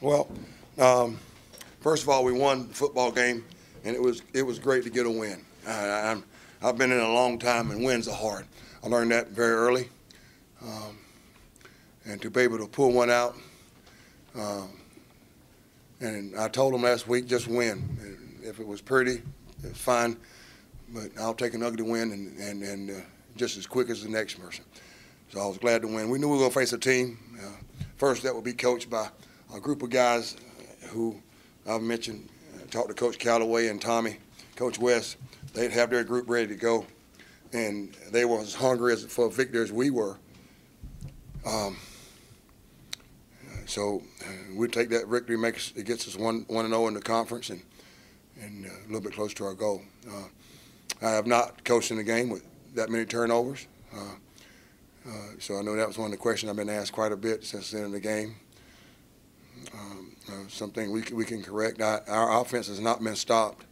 Well, first of all, we won the football game, and it was great to get a win. I've been in a long time, and wins are hard. I learned that very early, and to be able to pull one out. And I told them last week, just win. And if it was pretty, it's fine, but I'll take an ugly win and just as quick as the next person. So I was glad to win. We knew we were going to face a team. First, that would be coached by a group of guys who I've mentioned. Talked to Coach Callaway and Tommy, Coach West. They'd have their group ready to go, and they were as hungry for victory as we were. So we take that victory, it gets us 1-0 in the conference, and a little bit close to our goal. I have not coached in the game with that many turnovers, so I know that was one of the questions I've been asked quite a bit since the end of the game. Something we can correct. Our offense has not been stopped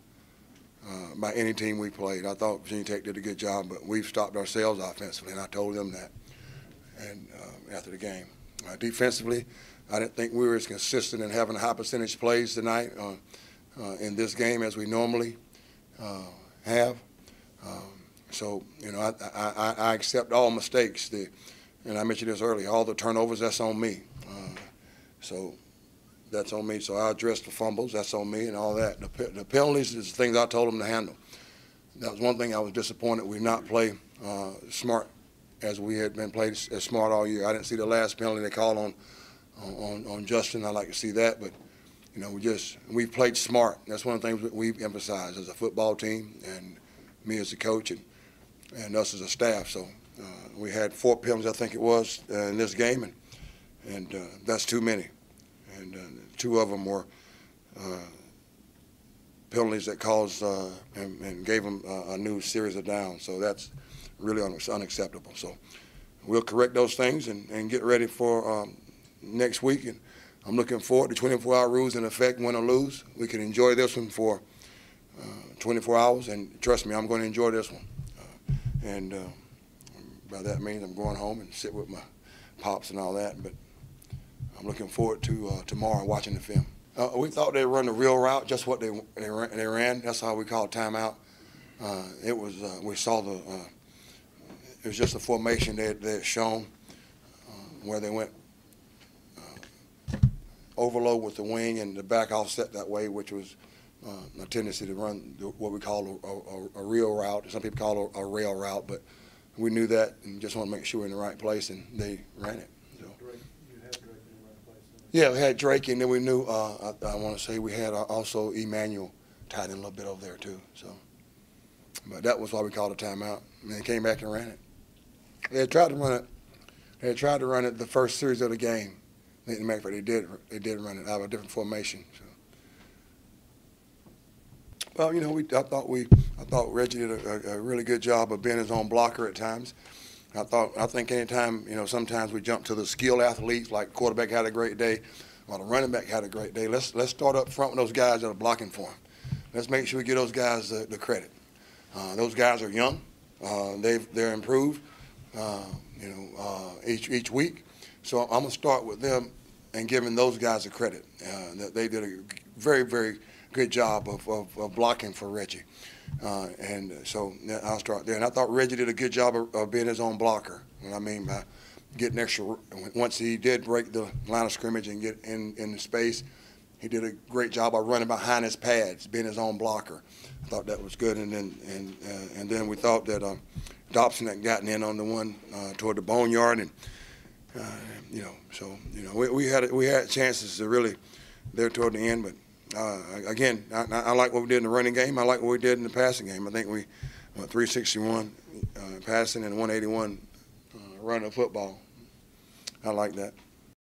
by any team we played. I thought Virginia Tech did a good job, but we've stopped ourselves offensively, and I told them that. And after the game, defensively, I didn't think we were as consistent in having high percentage plays tonight in this game as we normally have. So, you know, I accept all mistakes. And I mentioned this earlier, all the turnovers, that's on me. So that's on me. So I addressed the fumbles, that's on me, and all that. The penalties is the things I told them to handle. That was one thing I was disappointed we not play smart as we had been played as smart all year. I didn't see the last penalty they called on Justin. I'd like to see that, but you know, we played smart. That's one of the things that we've emphasized as a football team, and me as a coach, and us as a staff. So we had 4 penalties, I think it was, in this game, and that's too many. And 2 of them were penalties that caused and gave them a new series of downs. So that's really unacceptable. So we'll correct those things and get ready for next week. And I'm looking forward to 24-hour rules in effect, win or lose. We can enjoy this one for 24 hours, and trust me, I'm going to enjoy this one. And by that means I'm going home and sit with my pops and all that, but I'm looking forward to tomorrow watching the film. We thought they'd run the real route, just what they ran. That's how we call timeout. It was we saw it was just a formation they had shown where they went overload with the wing and the back offset that way, which was a tendency to run what we call a real route. Some people call it a rail route, but we knew that and just want to make sure we're in the right place, and they ran it. So. You had Drake in the right place. Yeah, we had Drake, and then we knew, I want to say we had also Emmanuel tied in a little bit over there too. So, but that was why we called a timeout, and they came back and ran it. They had tried to run it. They had tried to run it the first series of the game. They did run it out of a different formation. So. Well, you know, I thought Reggie did a really good job of being his own blocker at times. I think anytime, you know, sometimes we jump to the skilled athletes, like quarterback had a great day, or the running back had a great day. Let's start up front with those guys that are blocking for him. Let's make sure we give those guys the credit. Those guys are young. They're improved, each week. So I'm going to start with them and giving those guys the credit. That they did a very, very good job of blocking for Reggie. And so I'll start there. And I thought Reggie did a good job of being his own blocker. What I mean by getting extra, once he did break the line of scrimmage and get in the space, he did a great job of running behind his pads, being his own blocker. I thought that was good. And then we thought that Dobson had gotten in on the one toward the boneyard, and we had chances to really there toward the end, but. Again, I like what we did in the running game. I like what we did in the passing game. I think we went 361 passing and 181 running the football. I like that.